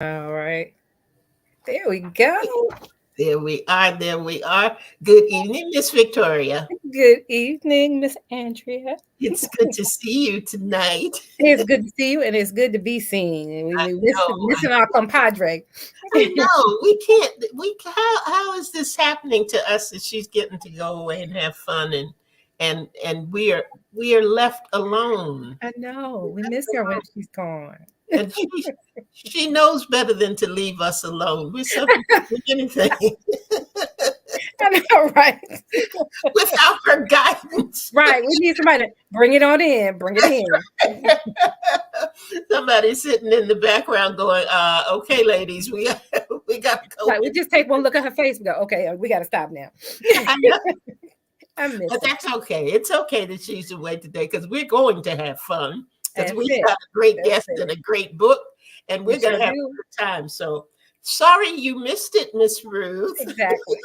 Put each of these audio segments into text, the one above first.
All right. There we go. There we are. There we are. Good evening, Miss Victoria. Good evening, Miss Andrea. It's good to see you tonight. It's good to see you, and it's good to be seen. And we No, missing our compadre. I know we can't. How is this happening to us that she's getting to go away and have fun and we are left alone. I know we miss her when she's gone. And she knows better than to leave us alone. We're subject to anything I know, right? without her guidance. Right. We need somebody to bring it on in. Bring it in. Somebody sitting in the background going, okay, ladies, we got to go. Like we just take one look at her face and go, okay, we got to stop now. I know, I miss but her. that's okay. It's okay that she's away today because we're going to have fun because That's we it. got a great That's guest it. and a great book, and We we're going sure to have a do. good time. So sorry you missed it, Miss Ruth, Exactly.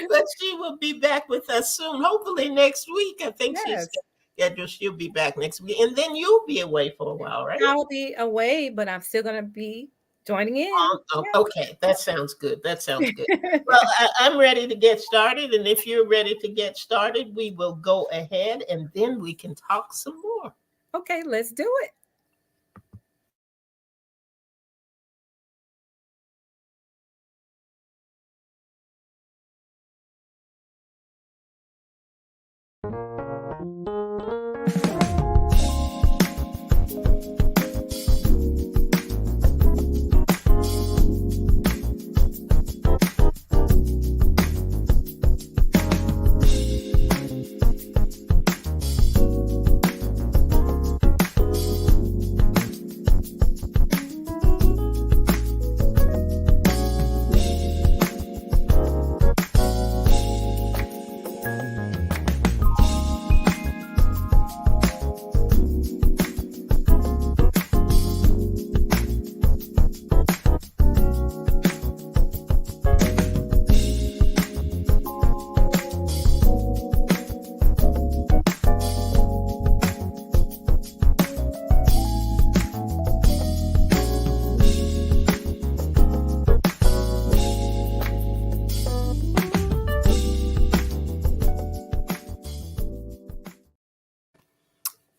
but she will be back with us soon, hopefully next week. I think she's Yes. scheduled. She'll be back next week, and then you'll be away for a while, right? I'll be away, but I'm still gonna be joining in. Oh, okay, that sounds good. That sounds good. Yeah. Well, I'm ready to get started, and if you're ready to get started, we will go ahead, and then we can talk some more. Okay, let's do it.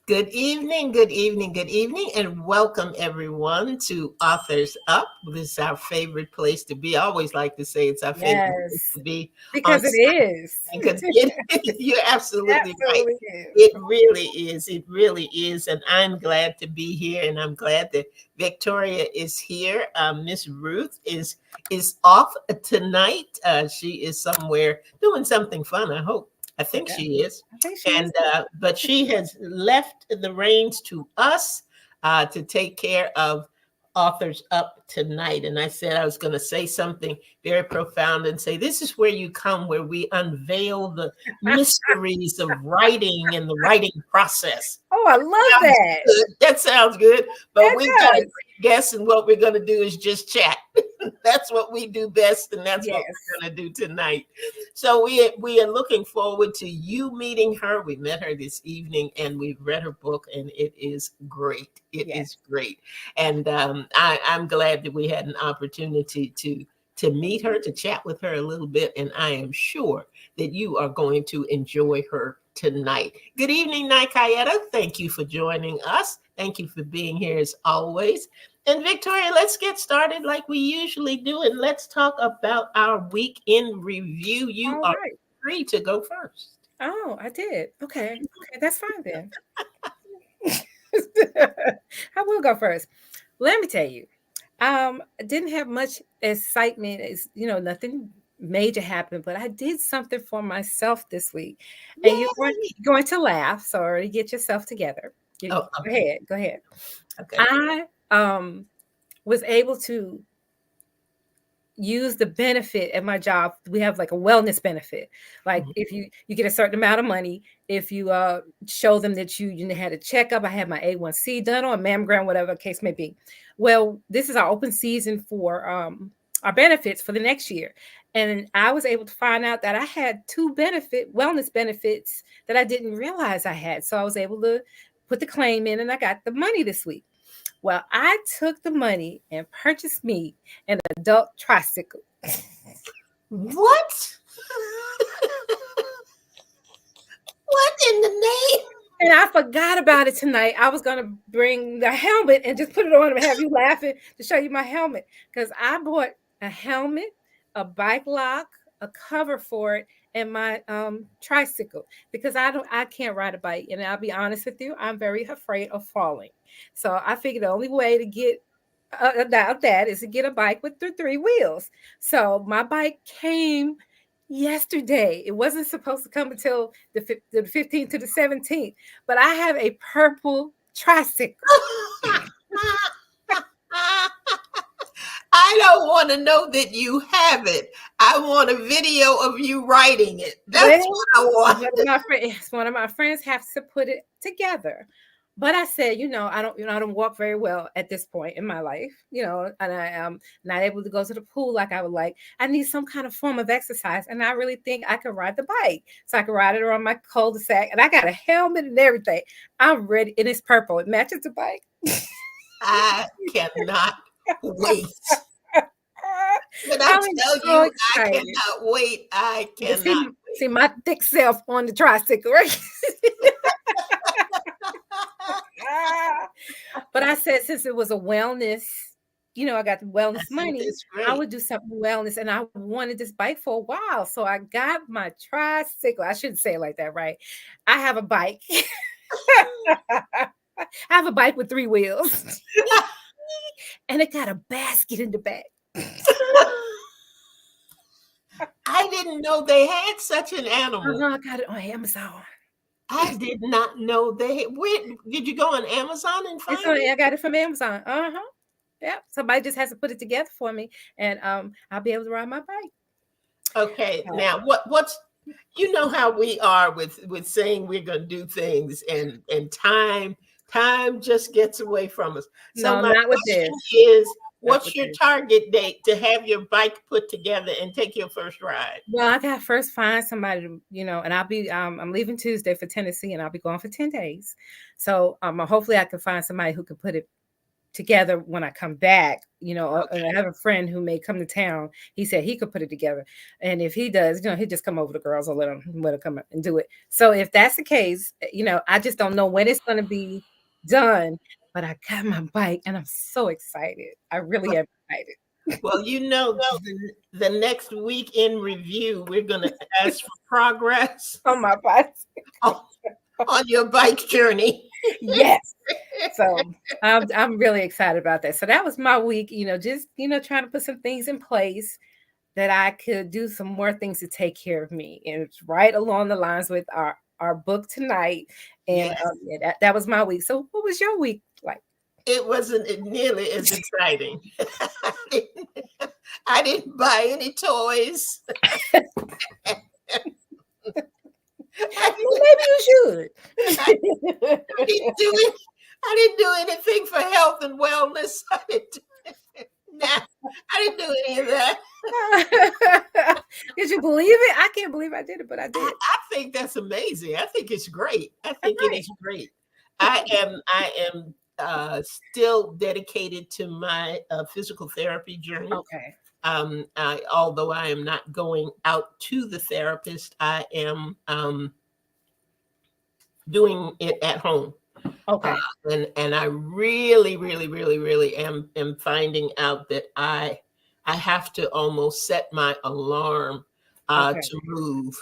Good evening, good evening, good evening, and welcome everyone to Authors Up. This is our favorite place to be. I always like to say it's our favorite place Yes, to be on because it Sunday is. because you're absolutely right. Absolutely is. It really is. It really is. And I'm glad to be here, and I'm glad that Victoria is here. Miss Ruth is off tonight. She is somewhere doing something fun, I hope. I think Yeah, she is. I think she is. And but she has left the reins to us to take care of Authors Up tonight. And I said I was going to say something very profound and say this is where you come, where we unveil the mysteries of writing and the writing process. Oh, I love Sounds that. good. That sounds good. But That we've got a does. great guest, and what we're going to do is just chat. That's what we do best, and that's what Yes. we're going to do tonight. So we are looking forward to you meeting her. We met her this evening, and we've read her book, and it is great. It Yes. is great, and I'm glad that we had an opportunity to meet her, to chat with her a little bit, and I am sure that you are going to enjoy her tonight. Good evening, Naikayeta. Thank you for joining us. Thank you for being here as always. And Victoria, let's get started like we usually do, and let's talk about our week in review. You All are right. free to go first. Oh, I did. Okay. Okay, that's fine then. I will go first. Let me tell you, I didn't have much excitement. It's nothing major happened, but I did something for myself this week, and you're Yay! going to laugh. So already get yourself together. Oh, Go okay, ahead. Go ahead. okay. I was able to use the benefit at my job. We have like a wellness benefit. Like Mhm. if you get a certain amount of money, if you show them that you had a checkup, I had my A1C done or a mammogram, whatever the case may be. Well, this is our open season for our benefits for the next year. And I was able to find out that I had two wellness benefits that I didn't realize I had. So I was able to put the claim in and I got the money this week. Well, I took the money and purchased me an adult tricycle. What? What in the name? And I forgot about it tonight. I was gonna bring the helmet and just put it on and have you laughing to show you my helmet. Because I bought a helmet, a bike lock, a cover for it, and my tricycle. Because I can't ride a bike. And I'll be honest with you, I'm very afraid of falling. So I figured the only way to get about that is to get a bike with the three wheels. So my bike came yesterday. It wasn't supposed to come until the 15th to the 17th, but I have a purple tricycle. I don't want to know that you have it. I want a video of you writing it. That's Well, what I want. one of my friends has to put it together. But I said, I don't walk very well at this point in my life, and I am not able to go to the pool like I would like. I need some kind of form of exercise, and I really think I could ride the bike, so I could ride it around my cul-de-sac. And I got a helmet and everything. I'm ready, and it's purple. It matches the bike. I cannot wait. When I I'm tell so you, I excited. cannot wait. I You see, cannot see my thick self on the tricycle, right? But I said, since it was a wellness, I got the I wellness think money, that's I great. would do something wellness. And I wanted this bike for a while. So I got my tricycle. I shouldn't say it like that, right? I have a bike. I have a bike with three wheels. And it got a basket in the back. I didn't know they had such an animal. I got it on Amazon. I did not know they. Where did you go on Amazon and It's find on, it? I got it from Amazon. Yeah. Somebody just has to put it together for me, and I'll be able to ride my bike. Okay, So, now what's you know how we are with saying we're going to do things, and time just gets away from us. So no, my not with question this. is, Not what's with your this. target date to have your bike put together and take your first ride? Well, I got to first find somebody and I'm leaving Tuesday for Tennessee, and I'll be gone for 10 days. So hopefully I can find somebody who can put it together when I come back. And I have a friend who may come to town. He said he could put it together. And if he does, he just come over the girls or let him come and do it. So if that's the case, I just don't know when it's going to be done, but I got my bike and I'm so excited. I really am excited. Well, the next week in review, we're going to ask for progress On my bike. on, on your bike journey. Yes. So I'm really excited about that. So that was my week, just trying to put some things in place that I could do some more things to take care of me. And it's right along the lines with our book tonight. And Yes, yeah, that was my week. So what was your week like? it wasn't nearly as exciting. I didn't buy any toys. I Well, maybe you I should. didn't do it. I didn't do anything for health and wellness. Nah, I didn't do any of that. Did you believe it? I can't believe I did it, but I did. I think that's amazing. I think it's great. I That's think it right. is great. I am still dedicated to my physical therapy journey. Okay. Although I am not going out to the therapist, I am doing it at home. Uh, Okay. and I really, really, really, really am finding out that I have to almost set my alarm Okay. to move,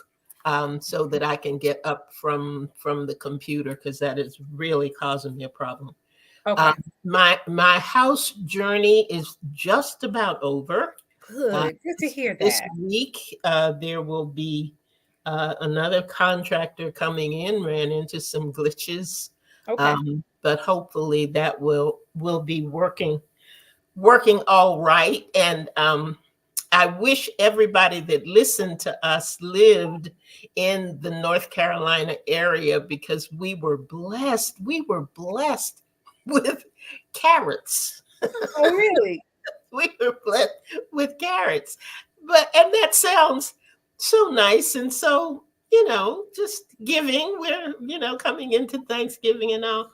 so that I can get up from the computer, because that is really causing me a problem. Uh, Okay. my house journey is just about over. Uh, Good. Good to hear this that. week, there will be another contractor coming in, ran into some glitches, Okay. but hopefully that will be working all right. And I wish everybody that listened to us lived in the North Carolina area, because we were blessed. We were blessed with carrots. Oh, really? We were blessed with carrots. And that sounds so nice, and so, just giving. We're, coming into Thanksgiving and all.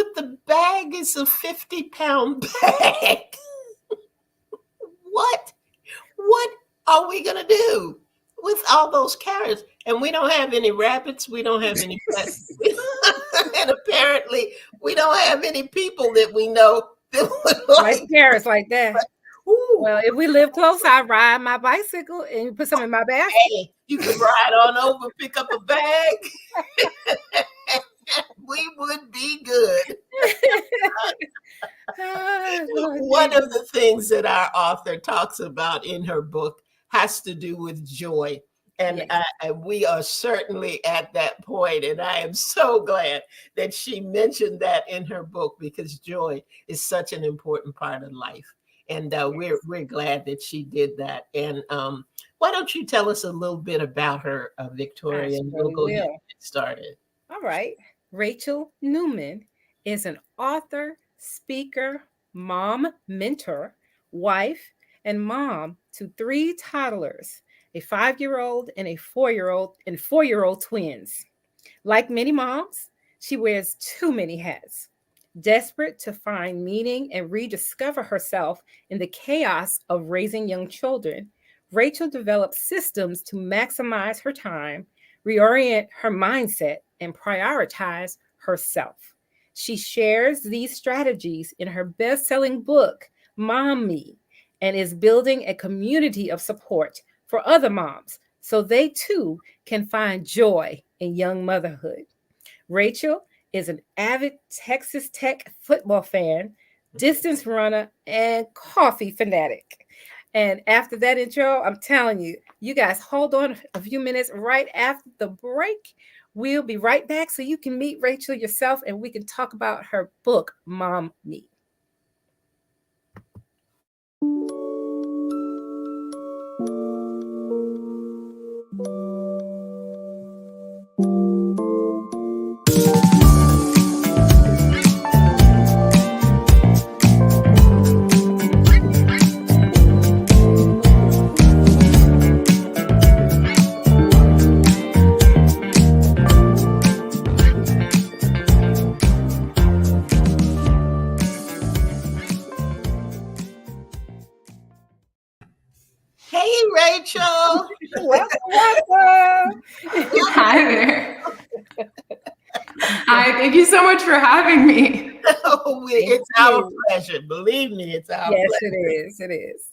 but the bag is a 50-pound bag. What are we gonna do with all those carrots? And we don't have any rabbits. We don't have any pets. And apparently, we don't have any people that we know that would Like like. carrots like that. Ooh, Well, if we live close, I ride my bicycle and put some in my basket. hey, you can ride on over, pick up a bag. We would be good. Lord One Jesus. of the things that our author talks about in her book has to do with joy. And Yes, we are certainly at that point. And I am so glad that she mentioned that in her book because joy is such an important part of life. And yes. we're glad that she did that. And why don't you tell us a little bit about her, I Victoria, and we'll surely go ahead and will. get started. All right. Rachel Newman is an author, speaker, mom, mentor, wife, and mom to three toddlers, a 5-year old and a 4-year old, and 4-year old twins. Like many moms, she wears too many hats. Desperate to find meaning and rediscover herself in the chaos of raising young children, Rachel developed systems to maximize her time, reorient her mindset, and prioritize herself. She shares these strategies in her best selling book, Mom Me, and is building a community of support for other moms so they too can find joy in young motherhood. Rachel is an avid Texas Tech football fan, distance runner, and coffee fanatic. And after that intro, I'm telling you, you guys hold on a few minutes right after the break. We'll be right back so you can meet Rachel yourself and we can talk about her book, Mom Me. Hey, Rachel. Welcome, welcome. Hi there. Hi, thank you so much for having me. Oh, Thank it's our you. pleasure. Believe me, it's our Yes, pleasure. it is. It is.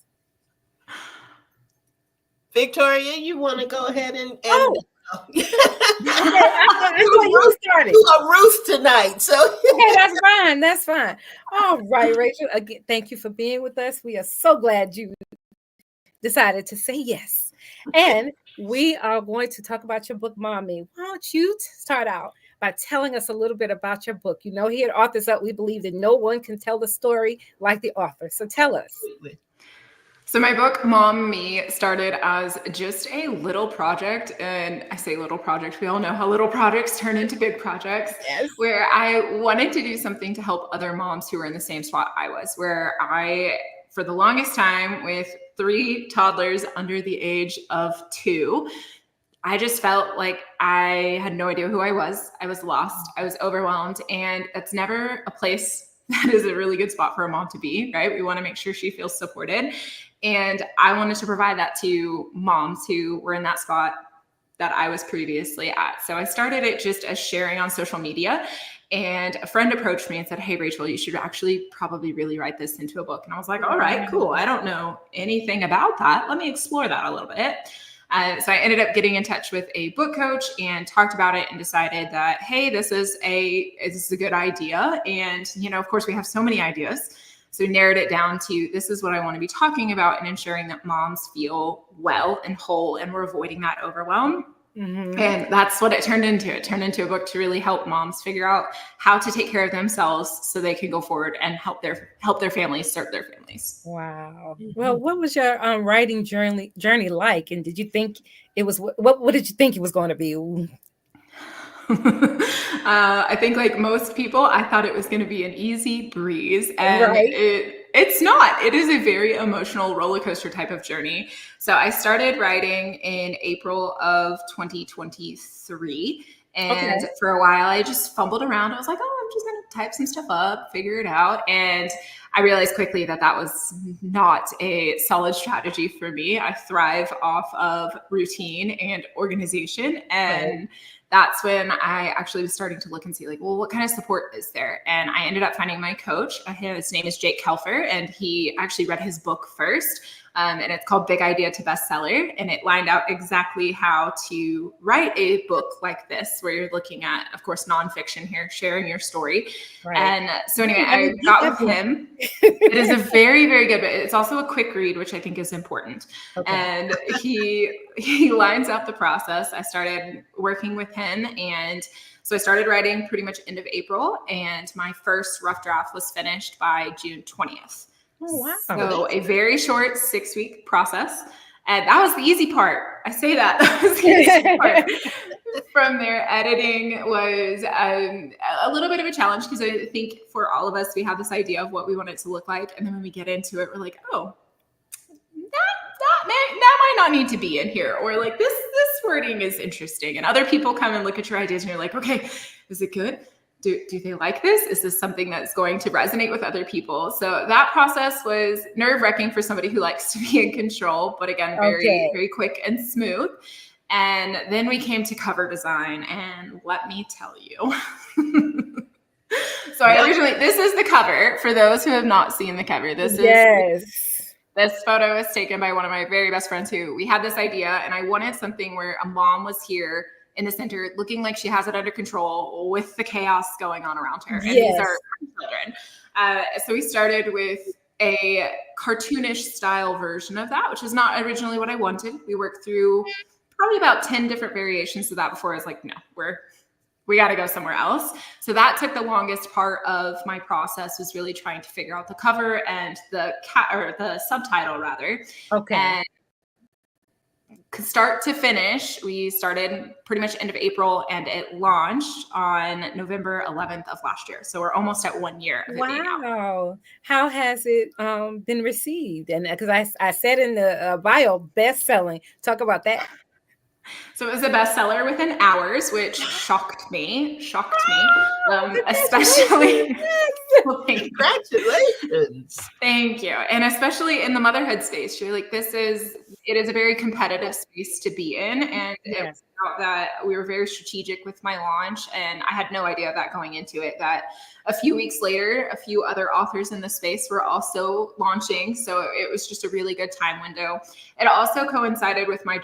Victoria, you want to go ahead and Oh, you okay. I thought you Ruth, started. you are Ruth tonight. So Okay, that's fine. That's fine. All right, Rachel. Again, thank you for being with us. We are so glad you decided to say yes. And we are going to talk about your book, Mommy. Why don't you start out by telling us a little bit about your book? You know, here at Authors Up, we believe that no one can tell the story like the author. So tell us. So my book, Mom Me, started as just a little project. And I say little project, we all know how little projects turn into big projects, Yes. where I wanted to do something to help other moms who were in the same spot I was, where I, for the longest time, with 3 toddlers under the age of 2, I just felt like I had no idea who I was. I was lost. I was overwhelmed. And it's never a place that is a really good spot for a mom to be, right? We want to make sure she feels supported. And I wanted to provide that to moms who were in that spot that I was previously at. So I started it just as sharing on social media. And a friend approached me and said, "Hey, Rachel, you should actually probably really write this into a book." And I was like, all right, cool. I don't know anything about that. Let me explore that a little bit. So I ended up getting in touch with a book coach and talked about it and decided that, hey, this is a good idea. And, you know, of course, we have so many ideas. So we narrowed it down to this is what I want to be talking about and ensuring that moms feel well and whole and we're avoiding that overwhelm. Mm-hmm. And that's what it turned into. It turned into a book to really help moms figure out how to take care of themselves so they can go forward and help their families, serve their families. Wow. Well, what was your writing journey like? And did you think it was what did you think it was going to be? I think like most people, I thought it was going to be an easy breeze, and Right. it's not. It is a very emotional roller coaster type of journey. So I started writing in April of 2023. And Okay. for a while, I just fumbled around. I was like, oh, I'm just going to type some stuff up, figure it out. And I realized quickly that that was not a solid strategy for me. I thrive off of routine and organization. And that's when I actually was starting to look and see like, well, what kind of support is there? And I ended up finding my coach. His name is Jake Kelfer, and he actually read his book first. And it's called Big Idea to Bestseller. And it lined out exactly how to write a book like this, where you're looking at, of course, nonfiction here, sharing your story. Right. And so anyway, I got with him. It is a very, very good, but it's also a quick read, which I think is important. Okay. And he lines out the process. I started working with him, and so I started writing pretty much end of April, and my first rough draft was finished by June 20th. Oh, wow. So a very short 6-week process. And that was the easy part. I say that. That was the easy part. From there, editing was a little bit of a challenge, because I think for all of us, we have this idea of what we want it to look like. And then when we get into it, we're like, oh, that might not need to be in here. Or like this wording is interesting. And other people come and look at your ideas and you're like, okay, is it good? Do they like this? Is this something that's going to resonate with other people? So that process was nerve-wracking for somebody who likes to be in control, but again, very, very quick and smooth. And then we came to cover design, and let me tell you. So this is the cover for those who have not seen the cover. This photo was taken by one of my very best friends who we had this idea, and I wanted something where a mom was here in the center, looking like she has it under control with the chaos going on around her. And these are children. So we started with a cartoonish style version of that, which is not originally what I wanted. We worked through probably about 10 different variations of that before I was like, no, we got to go somewhere else. So that took the longest part of my process, was really trying to figure out the cover and the subtitle rather. Okay. And start to finish, we started pretty much end of April, and it launched on November 11th of last year. So we're almost at 1 year of it being out. Wow. How has it been received? And because I said in the bio, best-selling. Talk about that. So it was a bestseller within hours, which shocked me, especially. Congratulations. Thank you. And especially in the motherhood space, you're like, it is a very competitive space to be in. And it was out that we were very strategic with my launch. And I had no idea that going into it, that a few weeks later, a few other authors in the space were also launching. So it was just a really good time window. It also coincided with my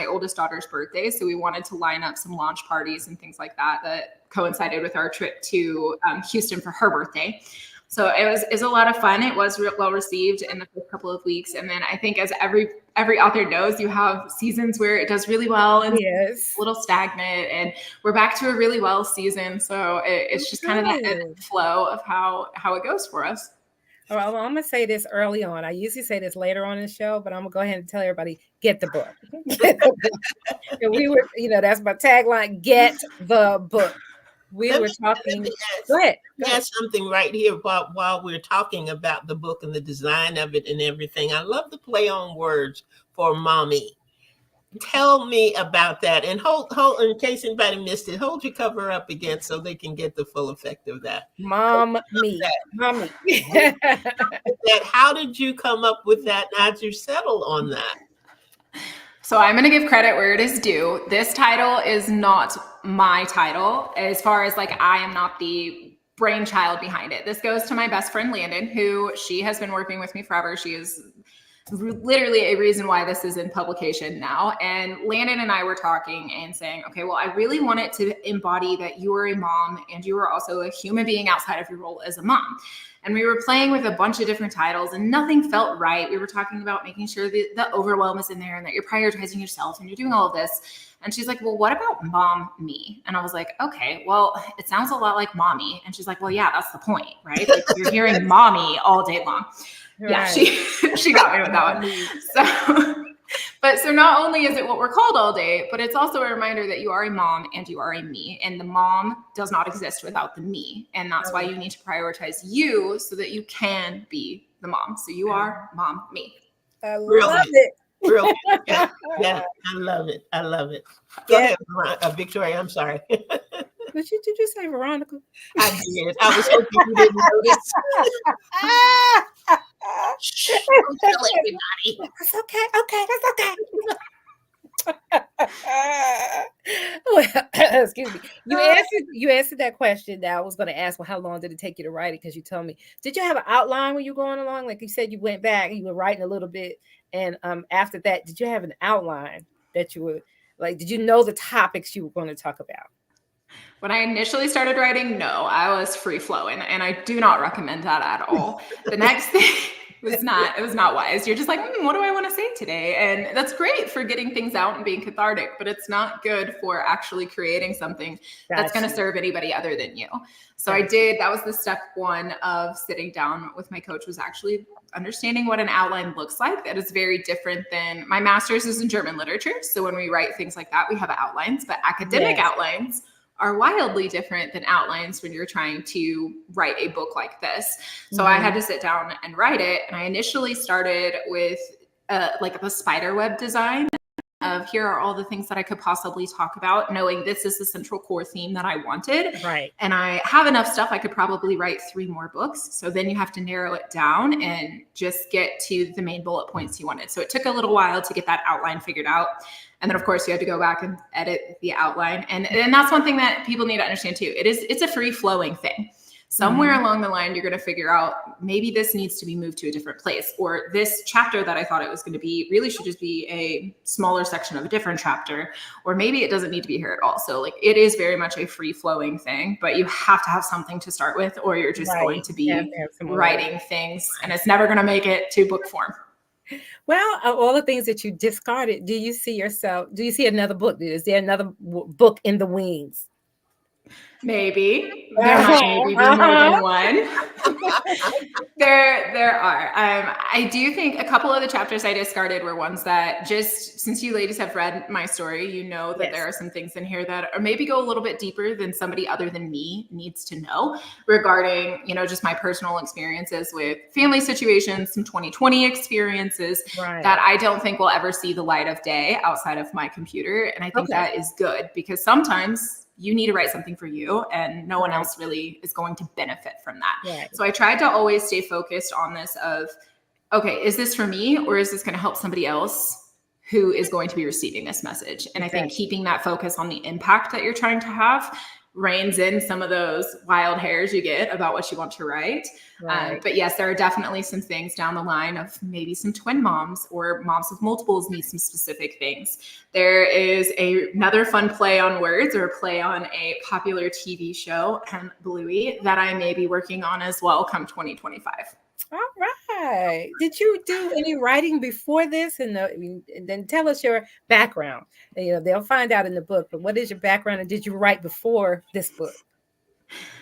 oldest daughter's birthday. So we wanted to line up some launch parties and things like that coincided with our trip to Houston for her birthday. So it was a lot of fun. It was well received in the first couple of weeks. And then I think, as every author knows, you have seasons where it does really well and a little stagnant, and we're back to a really well season. So it's just kind of that ebb and flow of how it goes for us. All right, well, I'm going to say this early on. I usually say this later on in the show, but I'm going to go ahead and tell everybody, get the book. And we were, that's my tagline, get the book. We were talking. Go ahead. There's something right here while we're talking about the book and the design of it and everything. I love the play on words for mommy. Tell me about that. And hold, in case anybody missed it, hold your cover up again so they can get the full effect of that. Mommy. How did you come up with that? And how'd you settle on that? So I'm going to give credit where it is due. This title is not my title, as far as like, I am not the brainchild behind it. This goes to my best friend, Landon, who she has been working with me forever. She is literally a reason why this is in publication now. And Landon and I were talking and saying, okay, well, I really want it to embody that you are a mom and you are also a human being outside of your role as a mom. And we were playing with a bunch of different titles and nothing felt right. We were talking about making sure the overwhelm is in there and that you're prioritizing yourself and you're doing all of this. And she's like, well, what about mom me? And I was like, okay, well, it sounds a lot like mommy. And she's like, well, yeah, that's the point, right? Like, you're hearing mommy all day long. Right. Yeah, she got me with that one. So not only is it what we're called all day, but it's also a reminder that you are a mom and you are a me, and the mom does not exist without the me. And that's why you need to prioritize you so that you can be the mom. So you are mom, me. I love it. Really? Yeah, I love it. Go ahead, Victoria. I'm sorry. Did you say Veronica? I did. I was hoping you didn't notice. Shh, don't tell everybody. That's okay. Okay, that's okay. Well, excuse me. You answered that question. That I was going to ask. Well, how long did it take you to write it? Because you told me. Did you have an outline when you were going along? Like you said, you went back. You were writing a little bit, and after that, did you have an outline that you were like? Did you know the topics you were going to talk about? When I initially started writing, no, I was free flowing, and I do not recommend that at all. The next thing it was not wise. You're just like, what do I want to say today? And that's great for getting things out and being cathartic, but it's not good for actually creating something that's going to serve anybody other than you. So that was the step one of sitting down with my coach, was actually understanding what an outline looks like. That is very different than my master's is in German literature. So when we write things like that, we have outlines, but academic outlines are wildly different than outlines when you're trying to write a book like this. So I had to sit down and write it. And I initially started with like a spider web design of here are all the things that I could possibly talk about, knowing this is the central core theme that I wanted. Right. And I have enough stuff. I could probably write 3 more books. So then you have to narrow it down and just get to the main bullet points you wanted. So it took a little while to get that outline figured out. And then of course you had to go back and edit the outline. And that's one thing that people need to understand too. It's a free flowing thing. Somewhere along the line, you're going to figure out maybe this needs to be moved to a different place, or this chapter that I thought it was going to be really should just be a smaller section of a different chapter, or maybe it doesn't need to be here at all. So like it is very much a free flowing thing, but you have to have something to start with, or you're just going to be writing things and it's never going to make it to book form. Well, of all the things that you discarded, do you see another book? Is there another book in the wings? Maybe there might be more than one. There are. I do think a couple of the chapters I discarded were ones that, just since you ladies have read my story, you know that there are some things in here that are maybe go a little bit deeper than somebody other than me needs to know regarding, just my personal experiences with family situations, some 2020 experiences that I don't think will ever see the light of day outside of my computer. And I think that is good, because sometimes you need to write something for you and no one else really is going to benefit from that. Right. So I tried to always stay focused on this of, okay, is this for me or is this going to help somebody else who is going to be receiving this message? And I think keeping that focus on the impact that you're trying to have reins in some of those wild hairs you get about what you want to write. But yes, there are definitely some things down the line of maybe some twin moms or moms of multiples need some specific things. There is another fun play on words, or a play on a popular TV show, Bluey, that I may be working on as well come 2025. All right. Did you do any writing before this? And then tell us your background. And, they'll find out in the book, but what is your background, and did you write before this book?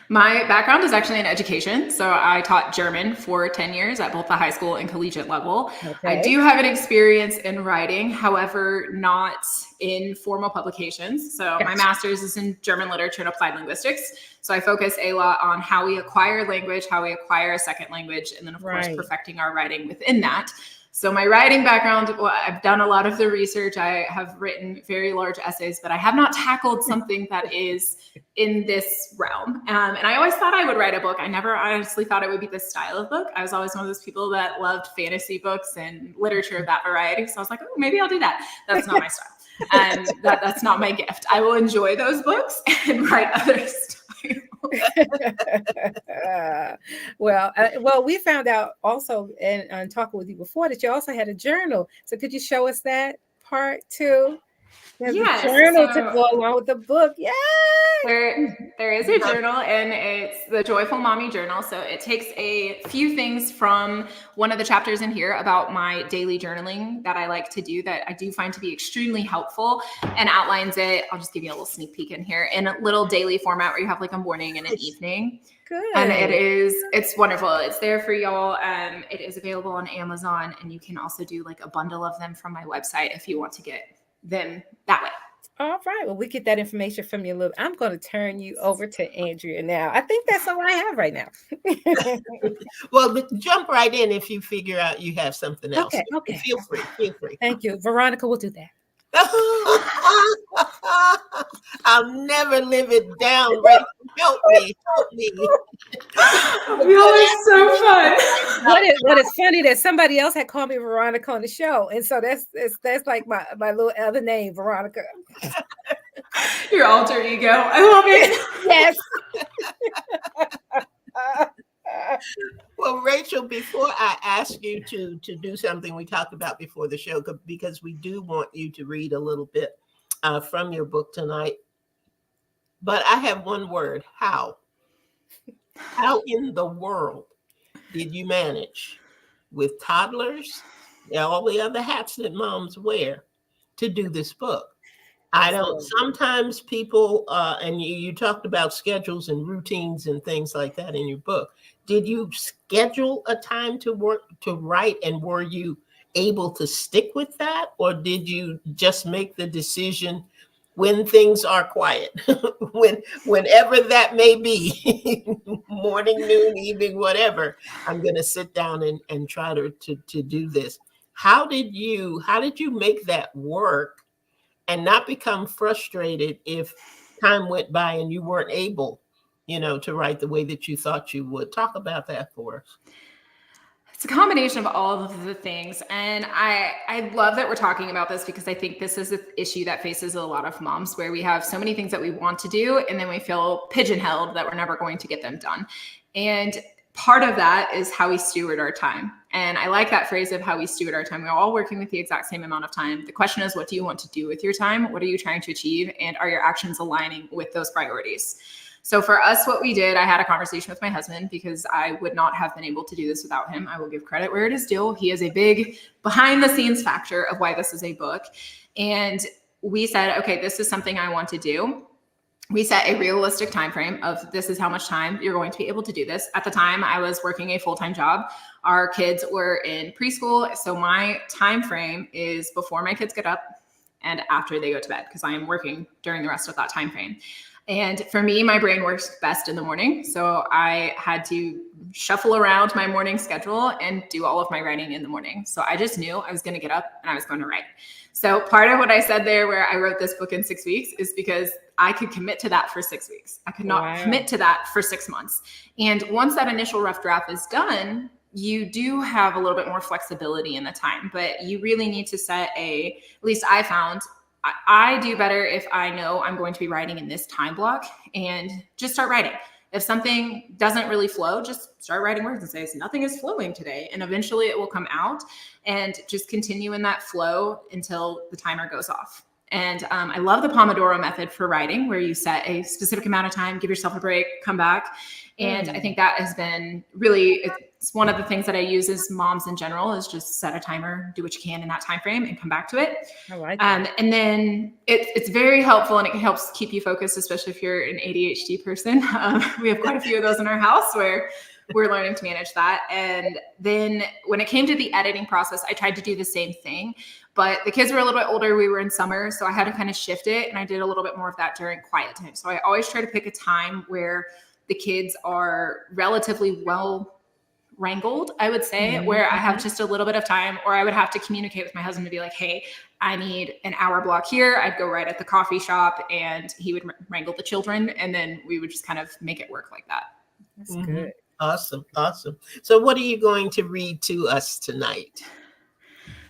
My background is actually in education. So I taught German for 10 years at both the high school and collegiate level. I do have an experience in writing, however, not in formal publications. So my master's is in German literature and applied linguistics. So I focus a lot on how we acquire language, how we acquire a second language, and then of course, perfecting our writing within that. So my writing background, I've done a lot of the research. I have written very large essays, but I have not tackled something that is in this realm. And I always thought I would write a book. I never honestly thought it would be this style of book. I was always one of those people that loved fantasy books and literature of that variety. So I was like, oh, maybe I'll do that. That's not my style. And that's not my gift. I will enjoy those books and write other stuff. Well, we found out also, and talking with you before, that you also had a journal. So could you show us that part too? Yes, a journal to go along with the book. Yay! There is a journal, and it's the Joyful Mommy Journal. So it takes a few things from one of the chapters in here about my daily journaling that I like to do, that I do find to be extremely helpful, and outlines it. I'll just give you a little sneak peek in here in a little daily format where you have like a morning and an evening. Good. And it's wonderful. It's there for y'all. It is available on Amazon, and you can also do like a bundle of them from my website if you want to get them that way. All right. Well, we get that information from you. I'm going to turn you over to Andrea now. I think that's all I have right now. Well, jump right in if you figure out you have something else. Okay. Feel free. Thank you. Veronica will do that. I'll never live it down, Rachel. Help me, help me. Y'all are so fun. What is funny that somebody else had called me Veronica on the show, and so that's like my little other name, Veronica. Your alter ego. I love it. Yes. Well, Rachel, before I ask you to do something we talked about before the show, because we do want you to read a little bit from your book tonight, but I have one word: how. How in the world did you manage with toddlers, all the other hats that moms wear, to do this book? I don't, sometimes people, and you talked about schedules and routines and things like that in your book. Did you schedule a time to work, to write, and were you able to stick with that? Or did you just make the decision when things are quiet, whenever that may be, morning, noon, evening, whatever, I'm going to sit down and try to do this? How did you make that work and not become frustrated if time went by and you weren't able, to write the way that you thought you would? Talk about that for us. It's a combination of all of the things. And I love that we're talking about this, because I think this is an issue that faces a lot of moms, where we have so many things that we want to do, and then we feel pigeonholed that we're never going to get them done. And part of that is how we steward our time. And I like that phrase of how we steward our time. We're all working with the exact same amount of time. The question is, what do you want to do with your time? What are you trying to achieve? And are your actions aligning with those priorities? So for us, what we did, I had a conversation with my husband, because I would not have been able to do this without him. I will give credit where it is due. He is a big behind the scenes factor of why this is a book. And we said, okay, this is something I want to do. We set a realistic time frame of, this is how much time you're going to be able to do this. At the time, I was working a full-time job. Our kids were in preschool. So my time frame is before my kids get up and after they go to bed, because I am working during the rest of that time frame. And for me, my brain works best in the morning. So I had to shuffle around my morning schedule and do all of my writing in the morning. So I just knew I was going to get up and I was going to write. So part of what I said there, where I wrote this book in 6 weeks, is because I could commit to that for 6 weeks. I could not commit to that for 6 months. And once that initial rough draft is done, you do have a little bit more flexibility in the time, but you really need to set at least I found, I do better if I know I'm going to be writing in this time block, and just start writing. If something doesn't really flow, just start writing words and say, nothing is flowing today. And eventually it will come out, and just continue in that flow until the timer goes off. And I love the Pomodoro method for writing, where you set a specific amount of time, give yourself a break, come back. And I think that has been really, it's one of the things that I use as moms in general, is just set a timer, do what you can in that time frame, and come back to it. I like that. And then it's very helpful, and it helps keep you focused, especially if you're an ADHD person. We have quite a few of those in our house, where we're learning to manage that. And then when it came to the editing process, I tried to do the same thing, but the kids were a little bit older. We were in summer, so I had to kind of shift it. And I did a little bit more of that during quiet time. So I always try to pick a time where the kids are relatively well wrangled, I would say, where I have just a little bit of time, or I would have to communicate with my husband to be like, hey, I need an hour block here. I'd go right at the coffee shop, and he would wrangle the children. And then we would just kind of make it work like that. That's good. Awesome. Awesome. So what are you going to read to us tonight?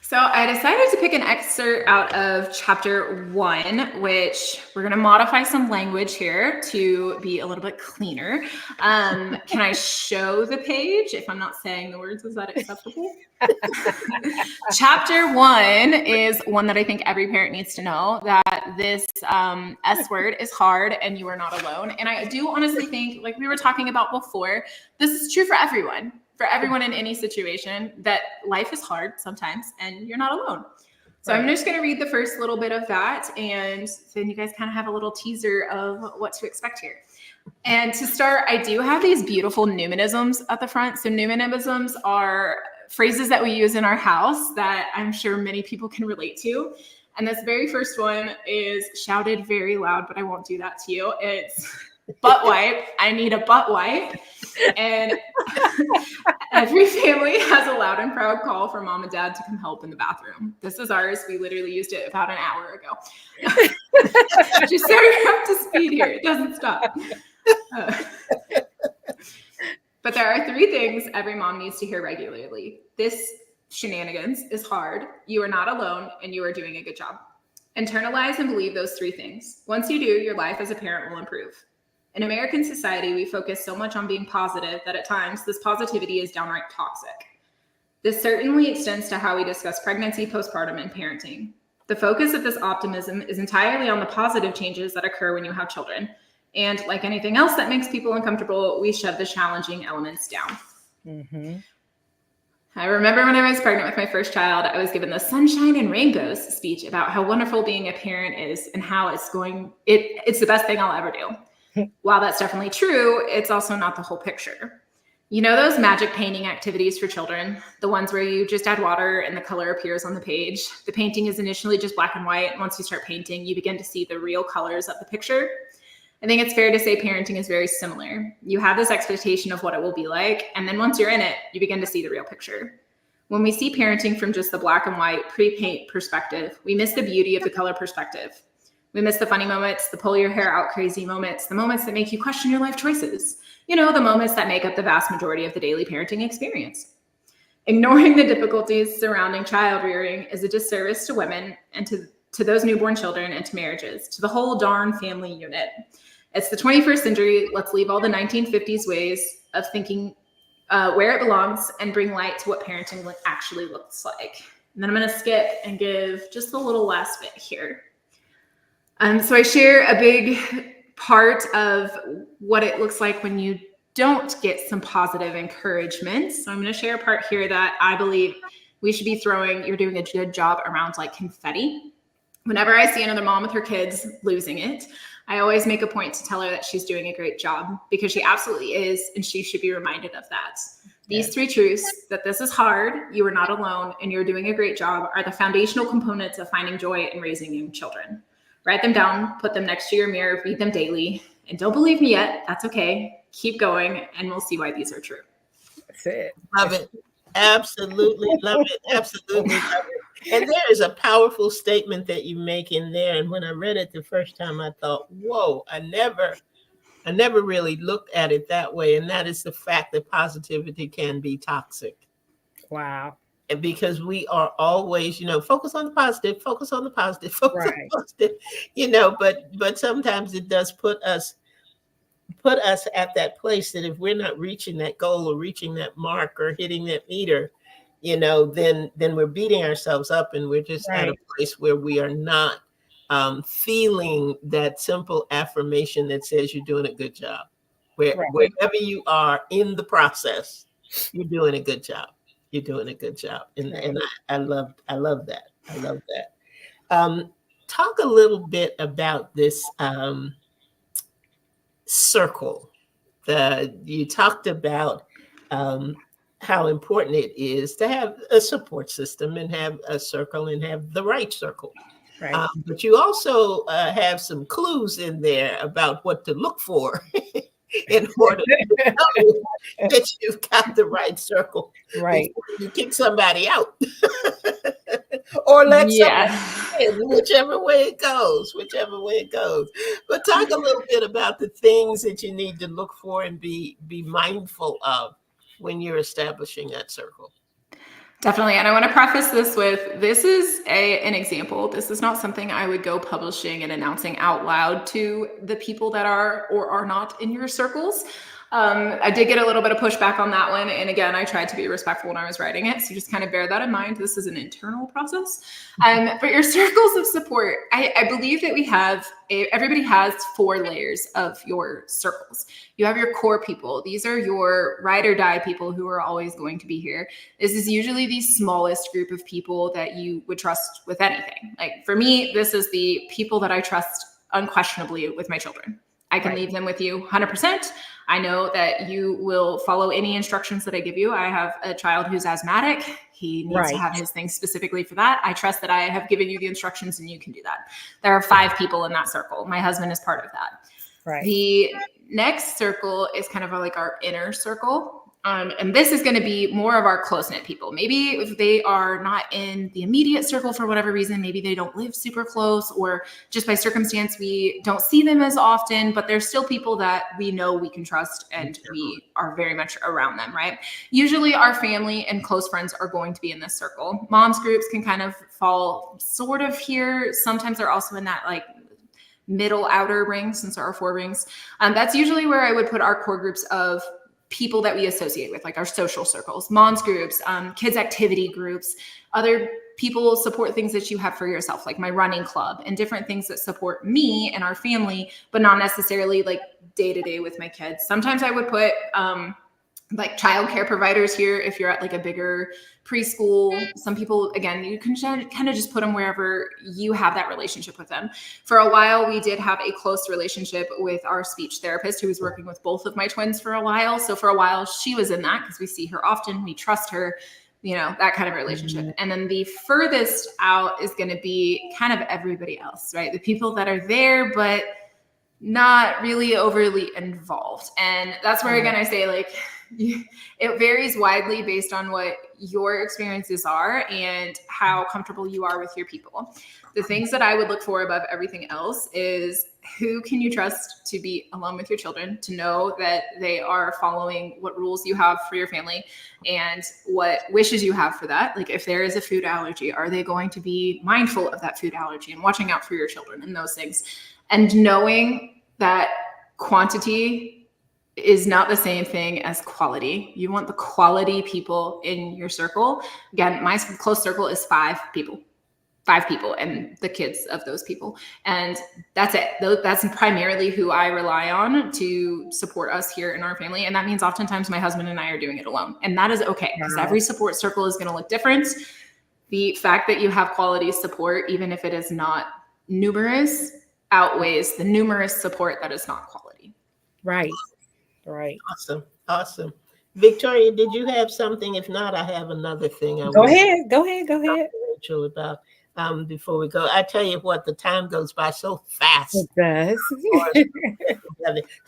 So I decided to pick an excerpt out of chapter 1, which we're going to modify some language here to be a little bit cleaner. Can I show the page if I'm not saying the words? Is that acceptable? Chapter 1 is one that I think every parent needs to know, that this S word is hard and you are not alone. And I do honestly think, like we were talking about before, this is true for everyone. For everyone in any situation, that life is hard sometimes and you're not alone. So I'm just going to read the first little bit of that, and then you guys kind of have a little teaser of what to expect here. And to start, I do have these beautiful Newmanisms at the front. So Newmanisms are phrases that we use in our house that I'm sure many people can relate to. And this very first one is shouted very loud, but I won't do that to you. It's butt wipe. I need a butt wipe. And every family has a loud and proud call for mom and dad to come help in the bathroom. This is ours. We literally used it about an hour ago. Just so you're up to speed here. It doesn't stop. But there are 3 things every mom needs to hear regularly. This shenanigans is hard. You are not alone, and you are doing a good job. Internalize and believe those 3 things. Once you do, your life as a parent will improve. In American society, we focus so much on being positive that at times this positivity is downright toxic. This certainly extends to how we discuss pregnancy, postpartum, and parenting. The focus of this optimism is entirely on the positive changes that occur when you have children. And like anything else that makes people uncomfortable, we shove the challenging elements down. Mm-hmm. I remember when I was pregnant with my first child, I was given the sunshine and rainbows speech about how wonderful being a parent is and how it's the best thing I'll ever do. While that's definitely true, it's also not the whole picture. You know those magic painting activities for children, the ones where you just add water and the color appears on the page. The painting is initially just black and white, and once you start painting, you begin to see the real colors of the picture. I think it's fair to say parenting is very similar. You have this expectation of what it will be like, and then once you're in it, you begin to see the real picture. When we see parenting from just the black and white pre-paint perspective, we miss the beauty of the color perspective. We miss the funny moments, the pull your hair out crazy moments, the moments that make you question your life choices. You know, the moments that make up the vast majority of the daily parenting experience. Ignoring the difficulties surrounding child rearing is a disservice to women and to those newborn children and to marriages, to the whole darn family unit. It's the 21st century. Let's leave all the 1950s ways of thinking where it belongs and bring light to what parenting actually looks like. And then I'm going to skip and give just a little last bit here. So I share a big part of what it looks like when you don't get some positive encouragement. So I'm going to share a part here that I believe we should be throwing, you're doing a good job around like confetti. Whenever I see another mom with her kids losing it, I always make a point to tell her that she's doing a great job because she absolutely is, and she should be reminded of that. These 3 truths, that this is hard, you are not alone, and you're doing a great job, are the foundational components of finding joy in raising young children. Write them down, put them next to your mirror, read them daily. And don't believe me yet, that's okay. Keep going, and we'll see why these are true. That's it. Love it. Absolutely love it. Absolutely love it. And there is a powerful statement that you make in there. And when I read it the first time, I thought, whoa, I never really looked at it that way. And that is the fact that positivity can be toxic. Wow. And because we are always, focus on the positive, focus on the positive, focus on the positive, but sometimes it does put us at that place that if we're not reaching that goal or reaching that mark or hitting that meter, then we're beating ourselves up and we're just at a place where we are not feeling that simple affirmation that says you're doing a good job. Wherever you are in the process, you're doing a good job. You're doing a good job. And I love that. I love that. Talk a little bit about this circle. You talked about how important it is to have a support system and have a circle and have the right circle. Right. But you also have some clues in there about what to look for in order to know that you've got the right circle. Right. You kick somebody out or let somebody in, whichever way it goes. But talk a little bit about the things that you need to look for and be mindful of when you're establishing that circle. Definitely. And I want to preface this with, this is an example. This is not something I would go publishing and announcing out loud to the people that are or are not in your circles. I did get a little bit of pushback on that one. And again, I tried to be respectful when I was writing it. So just kind of bear that in mind. This is an internal process. But your circles of support, I believe that everybody has 4 layers of your circles. You have your core people. These are your ride or die people who are always going to be here. This is usually the smallest group of people that you would trust with anything. Like for me, this is the people that I trust unquestionably with my children. I can leave them with you 100%. I know that you will follow any instructions that I give you. I have a child who's asthmatic. He needs to have his things specifically for that. I trust that I have given you the instructions and you can do that. There are 5 people in that circle. My husband is part of that. Right. The Next circle is kind of like our inner circle. And this is going to be more of our close-knit people. Maybe if they are not in the immediate circle for whatever reason, maybe they don't live super close, or just by circumstance, we don't see them as often, but there's still people that we know we can trust and we are very much around them, right? Usually our family and close friends are going to be in this circle. Moms groups can kind of fall sort of here. Sometimes they're also in that like middle outer ring, since there are 4 rings. That's usually where I would put our core groups of people that we associate with, like our social circles, moms groups, kids activity groups, other people support things that you have for yourself, like my running club and different things that support me and our family, but not necessarily like day to day with my kids. Sometimes I would put like childcare providers here if you're at like a bigger preschool. Some people, again, you can kind of just put them wherever you have that relationship with them. For a while, we did have a close relationship with our speech therapist who was working with both of my twins for a while. So for a while, she was in that because we see her often, we trust her, you know, that kind of relationship. And then the furthest out is going to be kind of everybody else, right? The people that are there, but not really overly involved. And that's where, again, I say like, it varies widely based on what your experiences are and how comfortable you are with your people. The things that I would look for above everything else is who can you trust to be alone with your children, to know that they are following what rules you have for your family and what wishes you have for that. Like if there is a food allergy, are they going to be mindful of that food allergy and watching out for your children and those things? And knowing that quantity is not the same thing as quality. You want the quality people in your circle. Again, my close circle is 5 people and the kids of those people. And that's it. That's primarily who I rely on to support us here in our family. And that means oftentimes my husband and I are doing it alone. And that is okay because every support circle is going to look different. The fact that you have quality support, even if it is not numerous, outweighs the numerous support that is not quality. Right. Awesome. Victoria, did you have something? If not, I have another thing. Go ahead. Rachel, about before we go. I tell you what, the time goes by so fast. It does.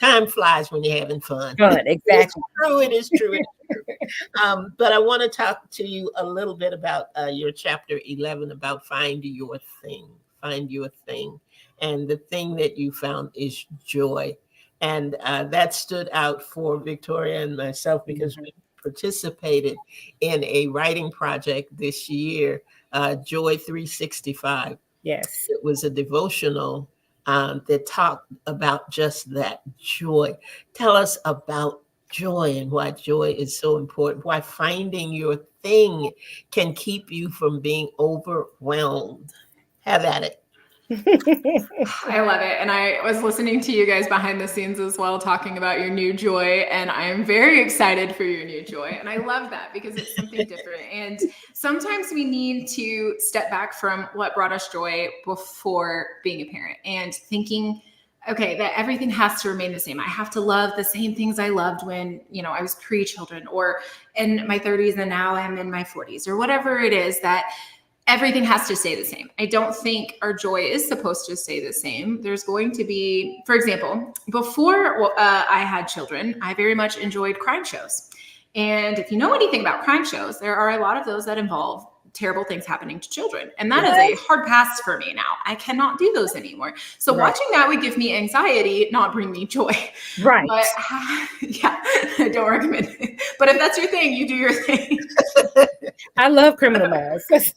Time flies when you're having fun. Exactly. It is true. But I want to talk to you a little bit about your chapter 11 about find your thing. And the thing that you found is joy. And that stood out for Victoria and myself because we participated in a writing project this year, Joy 365. Yes. It was a devotional that talked about just that, joy. Tell us about joy and why joy is so important, why finding your thing can keep you from being overwhelmed. Have at it. I love it. And I was listening to you guys behind the scenes as well, talking about your new joy. And I am very excited for your new joy. And I love that because it's something different. And sometimes we need to step back from what brought us joy before being a parent and thinking, okay, that everything has to remain the same. I have to love the same things I loved when, I was pre-children or in my 30s and now I'm in my 40s or whatever it is, that everything has to stay the same. I don't think our joy is supposed to stay the same. There's going to be, for example, before I had children, I very much enjoyed crime shows. And if you know anything about crime shows, there are a lot of those that involve terrible things happening to children. And that is a hard pass for me now. I cannot do those anymore. So watching that would give me anxiety, not bring me joy. Right. But yeah, I don't recommend it. But if that's your thing, you do your thing. I love Criminal Minds.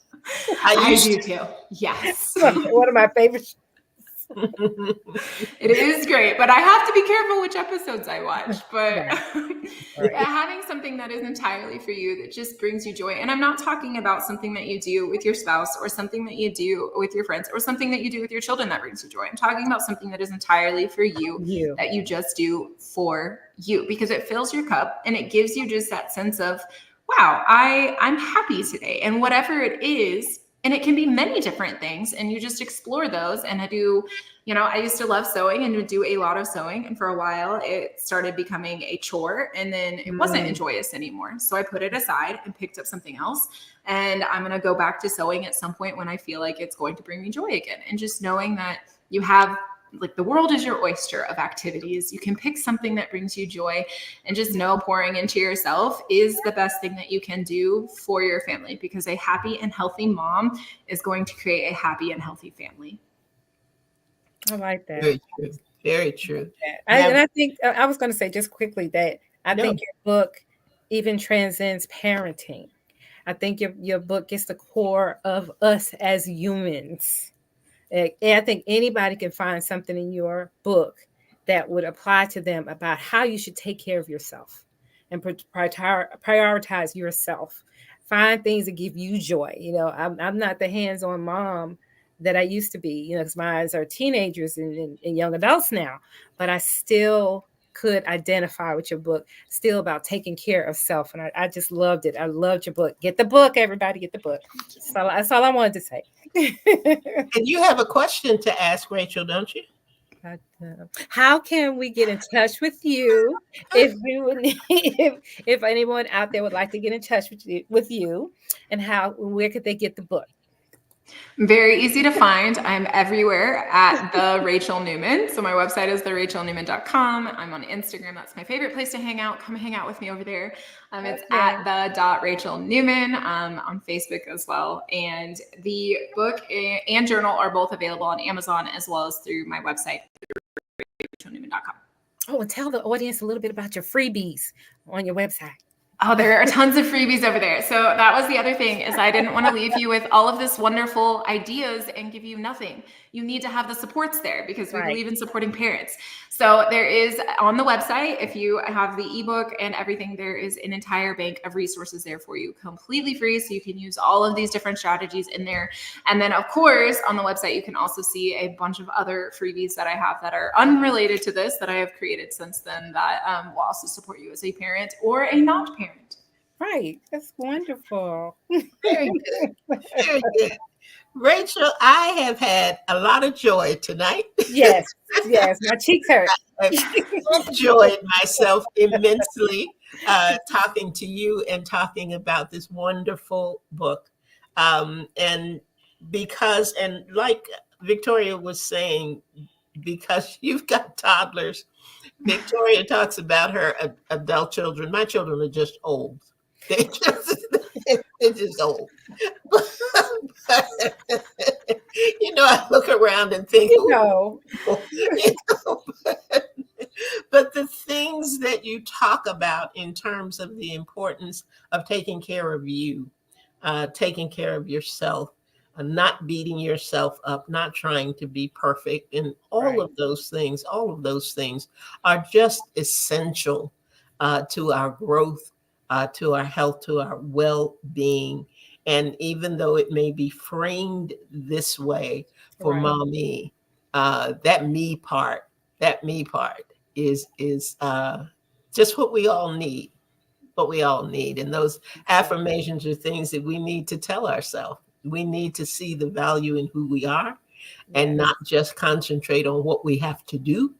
I do too. Yes. One of my favorites. It is great, but I have to be careful which episodes I watch. But having something that is entirely for you that just brings you joy. And I'm not talking about something that you do with your spouse or something that you do with your friends or something that you do with your children that brings you joy. I'm talking about something that is entirely for you. That you just do for you because it fills your cup and it gives you just that sense of, wow, I'm happy today. And whatever it is, and it can be many different things, and you just explore those. And I do, I used to love sewing and would do a lot of sewing. And for a while, it started becoming a chore, and then it wasn't joyous anymore. So I put it aside and picked up something else. And I'm going to go back to sewing at some point when I feel like it's going to bring me joy again. And just knowing that you have like the world is your oyster of activities. You can pick something that brings you joy, and just know pouring into yourself is the best thing that you can do for your family, because a happy and healthy mom is going to create a happy and healthy family. I like that. Very true. Very true. And I think I was going to say just quickly that I No. think your book even transcends parenting. I think your book gets the core of us as humans. And I think anybody can find something in your book that would apply to them about how you should take care of yourself and prioritize yourself. Find things that give you joy. You know, I'm not the hands-on mom that I used to be, you know, because my eyes are teenagers and young adults now, but I still could identify with your book, still about taking care of self. And I just loved it. I loved your book. Get the book, everybody, get the book. So that's all I wanted to say. And you have a question to ask, Rachel, don't you? How can we get in touch with you if if anyone out there would like to get in touch with you, and where could they get the book? Very easy to find. I'm everywhere at the Rachel Newman. So my website is therachelnewman.com. I'm on Instagram. That's my favorite place to hang out. Come hang out with me over there. It's at the Rachel Newman on Facebook as well. And the book and journal are both available on Amazon as well as through my website, rachelnewman.com. Oh, and tell the audience a little bit about your freebies on your website. Oh, there are tons of freebies over there. So that was the other thing, is I didn't want to leave you with all of this wonderful ideas and give you nothing. You need to have the supports there, because we believe in supporting parents. So there is on the website, if you have the ebook and everything, there is an entire bank of resources there for you, completely free. So you can use all of these different strategies in there. And then of course, on the website, you can also see a bunch of other freebies that I have that are unrelated to this, that I have created since then, that will also support you as a parent or a not parent. Right. That's wonderful. Very good. Very good. Rachel, I have had a lot of joy tonight. Yes. Yes. My cheeks hurt. I've enjoyed myself immensely talking to you and talking about this wonderful book. And like Victoria was saying, because you've got toddlers, Victoria talks about her adult children. My children are just old. They're just old. I look around and think, but the things that you talk about in terms of the importance of taking care of you, taking care of yourself, not beating yourself up, not trying to be perfect, and all of those things are just essential to our growth, to our health, to our well-being. And even though it may be framed this way for mommy, that me part is just what we all need. And those affirmations are things that we need to tell ourselves. We need to see the value in who we are and not just concentrate on what we have to do.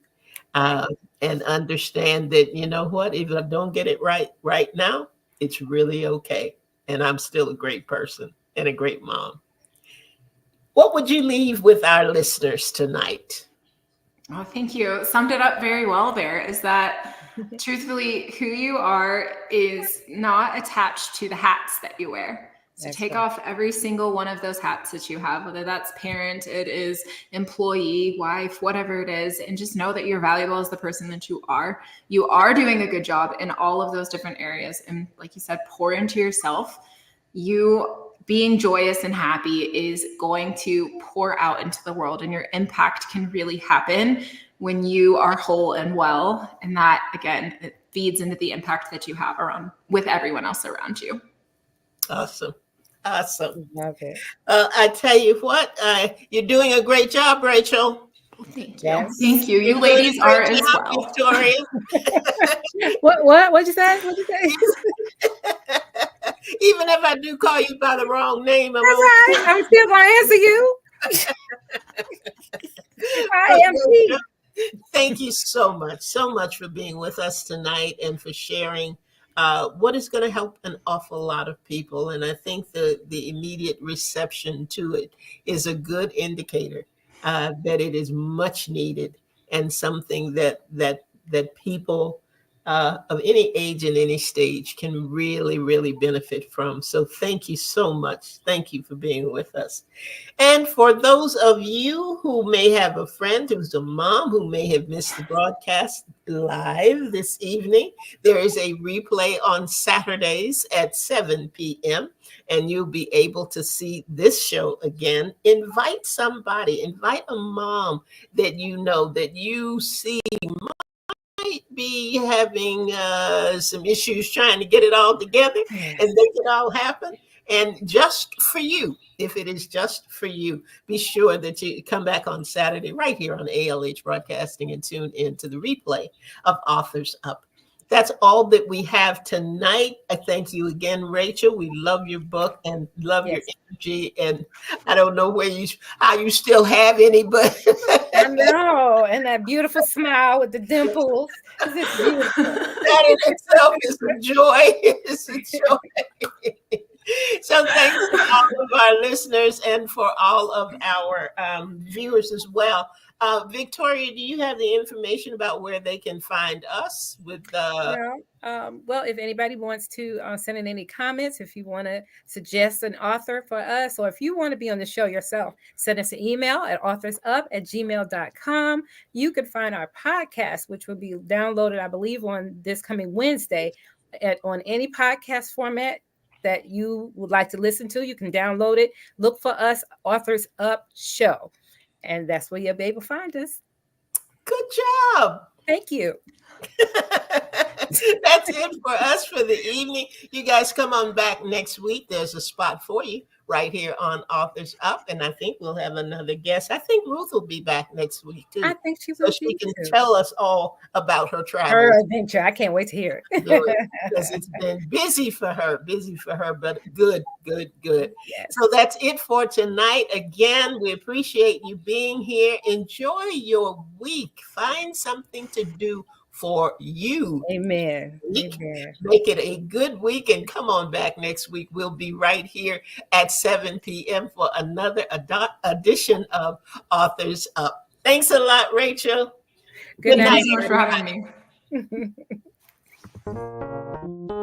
And understand that, you know what, if I don't get it right now, it's really okay. And I'm still a great person and a great mom. What would you leave with our listeners tonight? Oh, thank you. Summed it up very well there, is that truthfully, who you are is not attached to the hats that you wear. So take off every single one of those hats that you have, whether that's parent, it is employee, wife, whatever it is, and just know that you're valuable as the person that you are. You are doing a good job in all of those different areas. And like you said, pour into yourself. You being joyous and happy is going to pour out into the world, and your impact can really happen when you are whole and well. And that, again, it feeds into the impact that you have around with everyone else around you. Awesome. Love it. I tell you what, you're doing a great job, Rachel. Thank you. Yes. Thank you. You ladies are as well. Victoria. What'd you say? Even if I do call you by the wrong name, I'm still going to answer you. I am me. Thank you so much for being with us tonight and for sharing what is going to help an awful lot of people. And I think the immediate reception to it is a good indicator that it is much needed and something that people of any age and any stage can really, really benefit from. So thank you so much. Thank you for being with us. And for those of you who may have a friend who's a mom who may have missed the broadcast live this evening, there is a replay on Saturdays at 7 p.m. and you'll be able to see this show again. Invite somebody, invite a mom that you know, that you see might be having some issues trying to get it all together Yes. and make it all happen. And just for you, if it is just for you, be sure that you come back on Saturday right here on ALH Broadcasting and tune in to the replay of Authors Up. That's all that we have tonight. I thank you again, Rachel. We love your book and love your Yes. energy. And I don't know how you still have any, but I know. And that beautiful smile with the dimples. It's beautiful. that in itself is a joy. It's a joy. So thanks to all of our listeners and for all of our viewers as well. Victoria, do you have the information about where they can find us with Well, if anybody wants to send in any comments, if you want to suggest an author for us, or if you want to be on the show yourself, send us an email at authorsup@gmail.com. You can find our podcast, which will be downloaded, I believe, on this coming Wednesday on any podcast format that you would like to listen to. You can download it. Look for us, Authors Up Show. And that's where you'll be able to find us. Good job. Thank you. That's it for us for the evening. You guys come on back next week. There's a spot for you right here on Authors Up. And I think we'll have another guest. I think Ruth will be back next week too. I think she will. So she can tell us all about her travels. Her adventure. I can't wait to hear it. Because it's been busy for her, but good. Yes. So that's it for tonight. Again, we appreciate you being here. Enjoy your week. Find something to do for you. Amen. Make it a good week and come on back next week. We'll be right here at 7 p.m. for another edition of Authors Up. Thanks a lot, Rachel. Good night. Thanks so much for having me.